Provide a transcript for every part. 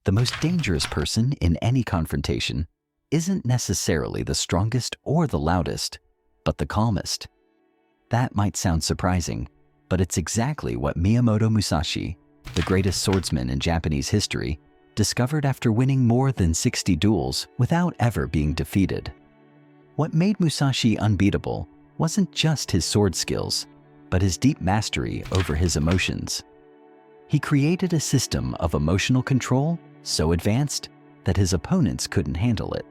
The most dangerous person in any confrontation isn't necessarily the strongest or the loudest, but the calmest. That might sound surprising, but it's exactly what Miyamoto Musashi, the greatest swordsman in Japanese history, discovered after winning more than 60 duels without ever being defeated. What made Musashi unbeatable wasn't just his sword skills, but his deep mastery over his emotions. He created a system of emotional control so advanced that his opponents couldn't handle it.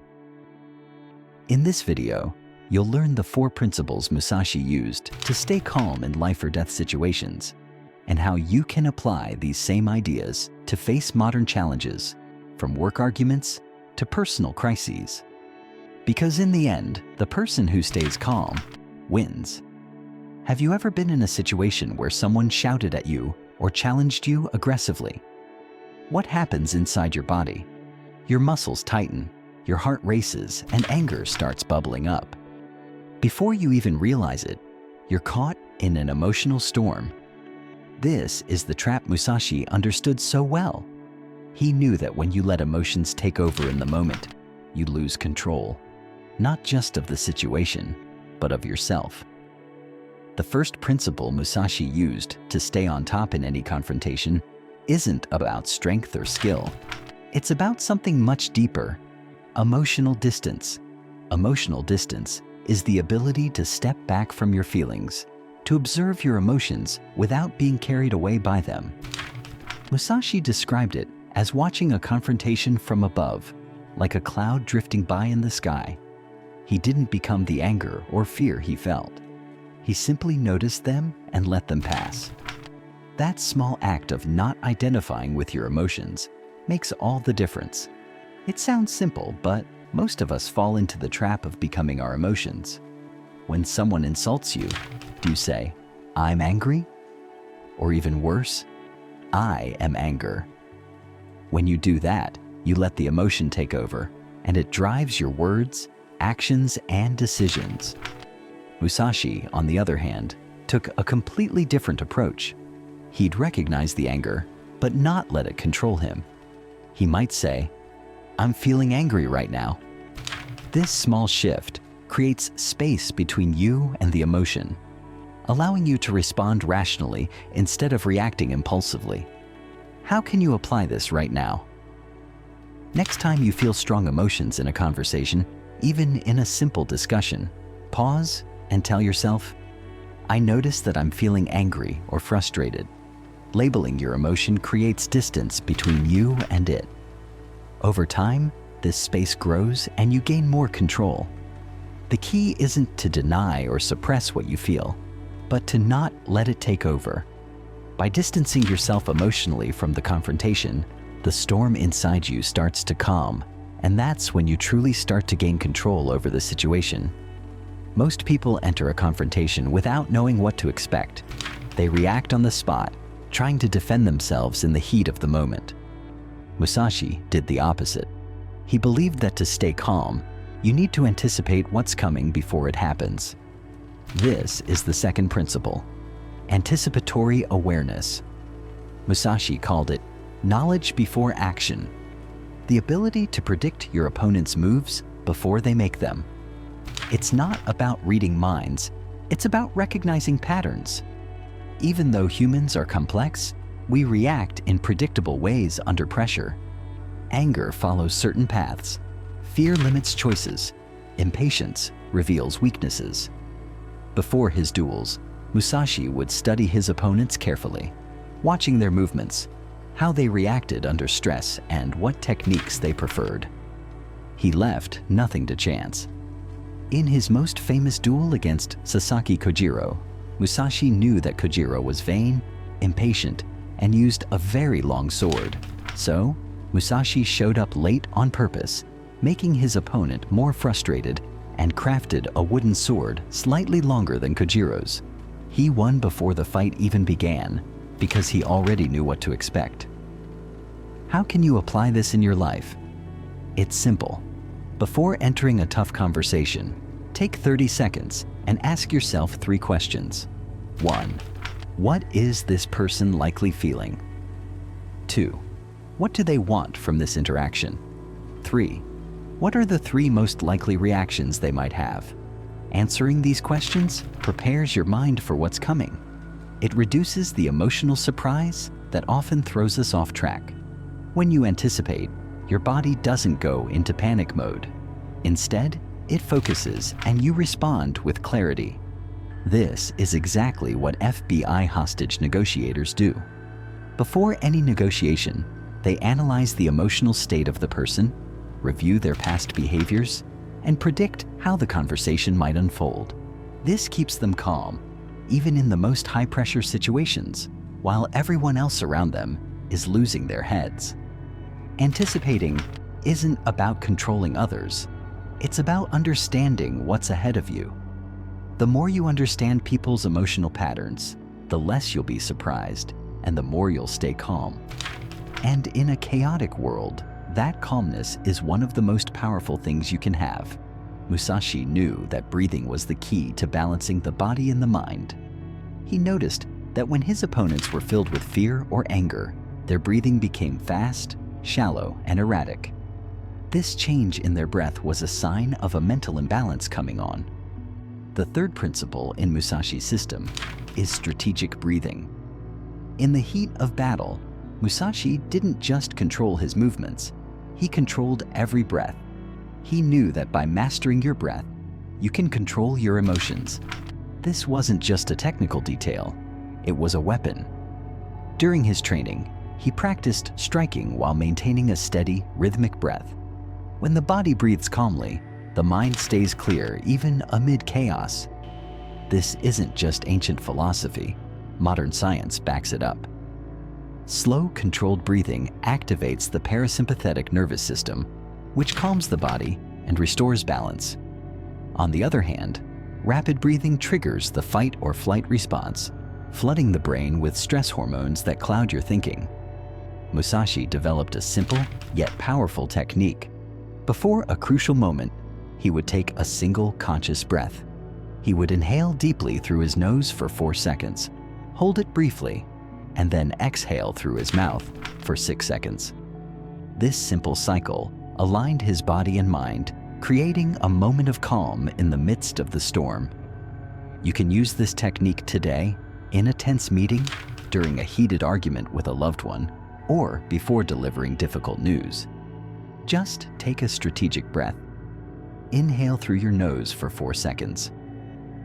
In this video, you'll learn the 4 principles Musashi used to stay calm in life or death situations, and how you can apply these same ideas to face modern challenges, from work arguments to personal crises. Because in the end, the person who stays calm wins. Have you ever been in a situation where someone shouted at you or challenged you aggressively? What happens inside your body? Your muscles tighten, your heart races, and anger starts bubbling up. Before you even realize it, you're caught in an emotional storm. This is the trap Musashi understood so well. He knew that when you let emotions take over in the moment, you lose control, not just of the situation, but of yourself. The first principle Musashi used to stay on top in any confrontation isn't about strength or skill. It's about something much deeper: emotional distance. Emotional distance is the ability to step back from your feelings, to observe your emotions without being carried away by them. Musashi described it as watching a confrontation from above, like a cloud drifting by in the sky. He didn't become the anger or fear he felt. He simply noticed them and let them pass. That small act of not identifying with your emotions makes all the difference. It sounds simple, but most of us fall into the trap of becoming our emotions. When someone insults you, do you say, "I'm angry"? Or even worse, "I am anger"? When you do that, you let the emotion take over, and it drives your words, actions, and decisions. Musashi, on the other hand, took a completely different approach. He'd recognize the anger, but not let it control him. He might say, "I'm feeling angry right now." This small shift creates space between you and the emotion, allowing you to respond rationally instead of reacting impulsively. How can you apply this right now? Next time you feel strong emotions in a conversation, even in a simple discussion, pause and tell yourself, "I notice that I'm feeling angry or frustrated." Labeling your emotion creates distance between you and it. Over time, this space grows and you gain more control. The key isn't to deny or suppress what you feel, but to not let it take over. By distancing yourself emotionally from the confrontation, the storm inside you starts to calm, and that's when you truly start to gain control over the situation. Most people enter a confrontation without knowing what to expect. They react on the spot, trying to defend themselves in the heat of the moment. Musashi did the opposite. He believed that to stay calm, you need to anticipate what's coming before it happens. This is the second principle: anticipatory awareness. Musashi called it knowledge before action, the ability to predict your opponent's moves before they make them. It's not about reading minds, it's about recognizing patterns. Even though humans are complex, we react in predictable ways under pressure. Anger follows certain paths. Fear limits choices. Impatience reveals weaknesses. Before his duels, Musashi would study his opponents carefully, watching their movements, how they reacted under stress, and what techniques they preferred. He left nothing to chance. In his most famous duel against Sasaki Kojiro, Musashi knew that Kojiro was vain, impatient, and used a very long sword. So, Musashi showed up late on purpose, making his opponent more frustrated, and crafted a wooden sword slightly longer than Kojiro's. He won before the fight even began, because he already knew what to expect. How can you apply this in your life? It's simple. Before entering a tough conversation, take 30 seconds and ask yourself 3 questions. 1. What is this person likely feeling? 2. What do they want from this interaction? 3. What are the 3 most likely reactions they might have? Answering these questions prepares your mind for what's coming. It reduces the emotional surprise that often throws us off track. When you anticipate, your body doesn't go into panic mode. Instead, it focuses and you respond with clarity. This is exactly what FBI hostage negotiators do. Before any negotiation, they analyze the emotional state of the person, review their past behaviors, and predict how the conversation might unfold. This keeps them calm, even in the most high-pressure situations, while everyone else around them is losing their heads. Anticipating isn't about controlling others. It's about understanding what's ahead of you. The more you understand people's emotional patterns, the less you'll be surprised, and the more you'll stay calm. And in a chaotic world, that calmness is one of the most powerful things you can have. Musashi knew that breathing was the key to balancing the body and the mind. He noticed that when his opponents were filled with fear or anger, their breathing became fast, shallow, and erratic. This change in their breath was a sign of a mental imbalance coming on. The third principle in Musashi's system is strategic breathing. In the heat of battle, Musashi didn't just control his movements, he controlled every breath. He knew that by mastering your breath, you can control your emotions. This wasn't just a technical detail, it was a weapon. During his training, he practiced striking while maintaining a steady, rhythmic breath. When the body breathes calmly, the mind stays clear even amid chaos. This isn't just ancient philosophy, modern science backs it up. Slow, controlled breathing activates the parasympathetic nervous system, which calms the body and restores balance. On the other hand, rapid breathing triggers the fight or flight response, flooding the brain with stress hormones that cloud your thinking. Musashi developed a simple yet powerful technique. Before a crucial moment, he would take a single conscious breath. He would inhale deeply through his nose for 4 seconds, hold it briefly, and then exhale through his mouth for 6 seconds. This simple cycle aligned his body and mind, creating a moment of calm in the midst of the storm. You can use this technique today, in a tense meeting, during a heated argument with a loved one, or before delivering difficult news. Just take a strategic breath. Inhale through your nose for 4 seconds.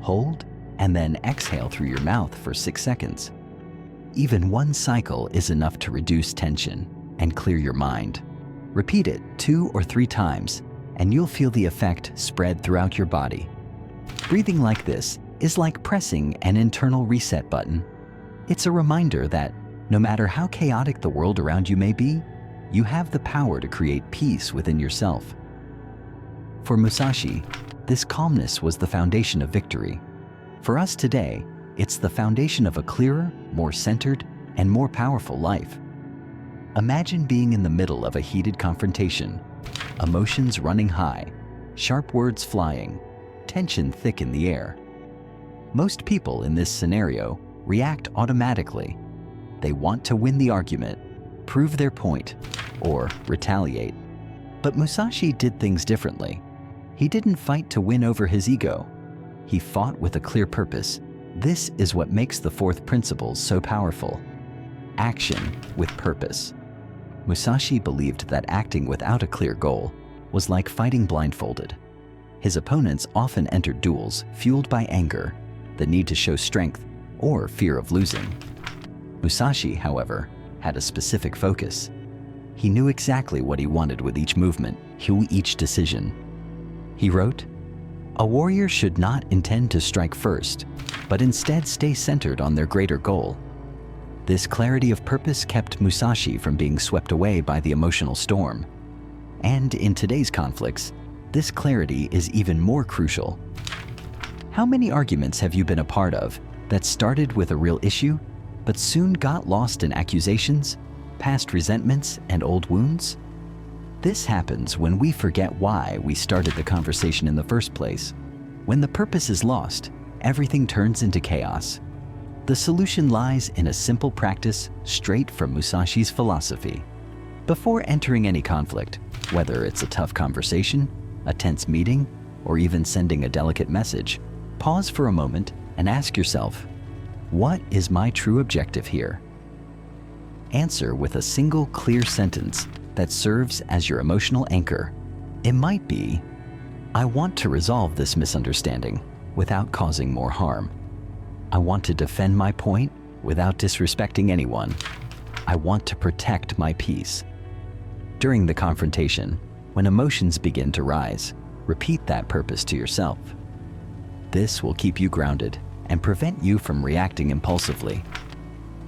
Hold, and then exhale through your mouth for 6 seconds. Even one cycle is enough to reduce tension and clear your mind. Repeat it 2 or 3 times, and you'll feel the effect spread throughout your body. Breathing like this is like pressing an internal reset button. It's a reminder that no matter how chaotic the world around you may be, you have the power to create peace within yourself. For Musashi, this calmness was the foundation of victory. For us today, it's the foundation of a clearer, more centered, and more powerful life. Imagine being in the middle of a heated confrontation, emotions running high, sharp words flying, tension thick in the air. Most people in this scenario react automatically. They want to win the argument, prove their point, or retaliate. But Musashi did things differently. He didn't fight to win over his ego. He fought with a clear purpose. This is what makes the fourth principle so powerful. Action with purpose. Musashi believed that acting without a clear goal was like fighting blindfolded. His opponents often entered duels fueled by anger, the need to show strength, or fear of losing. Musashi, however, had a specific focus. He knew exactly what he wanted with each movement, each decision. He wrote, "A warrior should not intend to strike first, but instead stay centered on their greater goal." This clarity of purpose kept Musashi from being swept away by the emotional storm. And in today's conflicts, this clarity is even more crucial. How many arguments have you been a part of that started with a real issue, but soon got lost in accusations, past resentments, and old wounds? This happens when we forget why we started the conversation in the first place. When the purpose is lost, everything turns into chaos. The solution lies in a simple practice straight from Musashi's philosophy. Before entering any conflict, whether it's a tough conversation, a tense meeting, or even sending a delicate message, pause for a moment and ask yourself, what is my true objective here? Answer with a single clear sentence that serves as your emotional anchor. It might be, I want to resolve this misunderstanding without causing more harm. I want to defend my point without disrespecting anyone. I want to protect my peace. During the confrontation, when emotions begin to rise, repeat that purpose to yourself. This will keep you grounded and prevent you from reacting impulsively.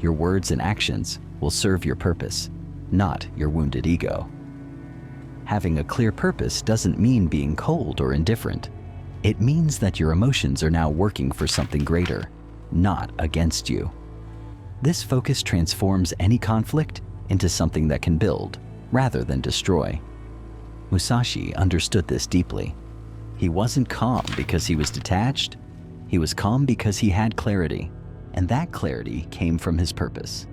Your words and actions will serve your purpose, not your wounded ego. Having a clear purpose doesn't mean being cold or indifferent. It means that your emotions are now working for something greater, not against you. This focus transforms any conflict into something that can build, rather than destroy. Musashi understood this deeply. He wasn't calm because he was detached. He was calm because he had clarity, and that clarity came from his purpose.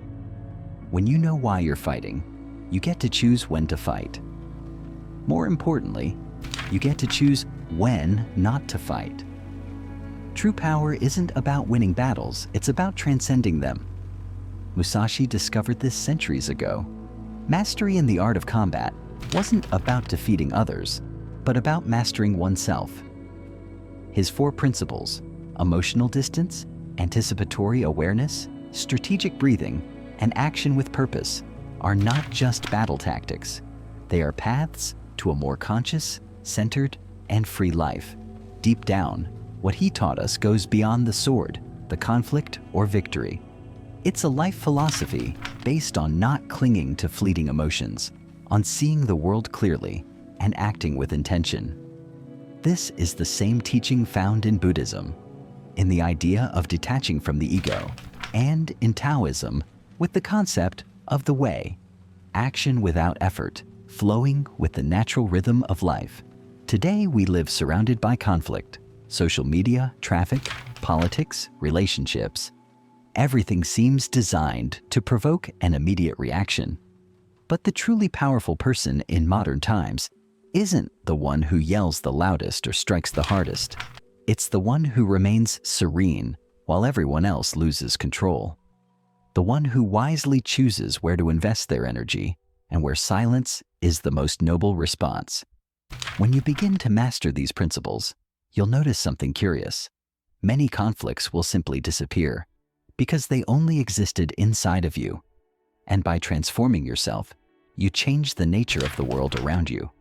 When you know why you're fighting, you get to choose when to fight. More importantly, you get to choose when not to fight. True power isn't about winning battles, it's about transcending them. Musashi discovered this centuries ago. Mastery in the art of combat wasn't about defeating others, but about mastering oneself. His 4 principles, emotional distance, anticipatory awareness, strategic breathing, and action with purpose, are not just battle tactics. They are paths to a more conscious, centered, and free life. Deep down, what he taught us goes beyond the sword, the conflict, or victory. It's a life philosophy based on not clinging to fleeting emotions, on seeing the world clearly and acting with intention. This is the same teaching found in Buddhism, in the idea of detaching from the ego, and in Taoism with the concept of the way, action without effort, flowing with the natural rhythm of life. Today we live surrounded by conflict, social media, traffic, politics, relationships. Everything seems designed to provoke an immediate reaction. But the truly powerful person in modern times isn't the one who yells the loudest or strikes the hardest. It's the one who remains serene while everyone else loses control. The one who wisely chooses where to invest their energy and where silence is the most noble response. When you begin to master these principles, you'll notice something curious. Many conflicts will simply disappear because they only existed inside of you. And by transforming yourself, you change the nature of the world around you.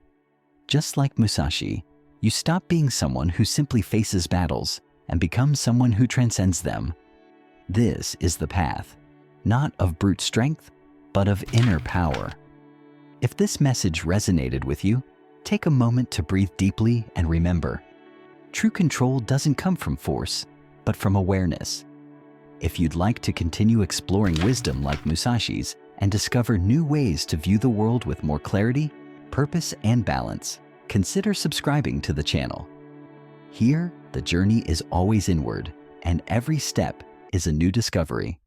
Just like Musashi, you stop being someone who simply faces battles and become someone who transcends them. This is the path, not of brute strength, but of inner power. If this message resonated with you, take a moment to breathe deeply and remember, true control doesn't come from force, but from awareness. If you'd like to continue exploring wisdom like Musashi's and discover new ways to view the world with more clarity, purpose, and balance, consider subscribing to the channel. Here, the journey is always inward, and every step is a new discovery.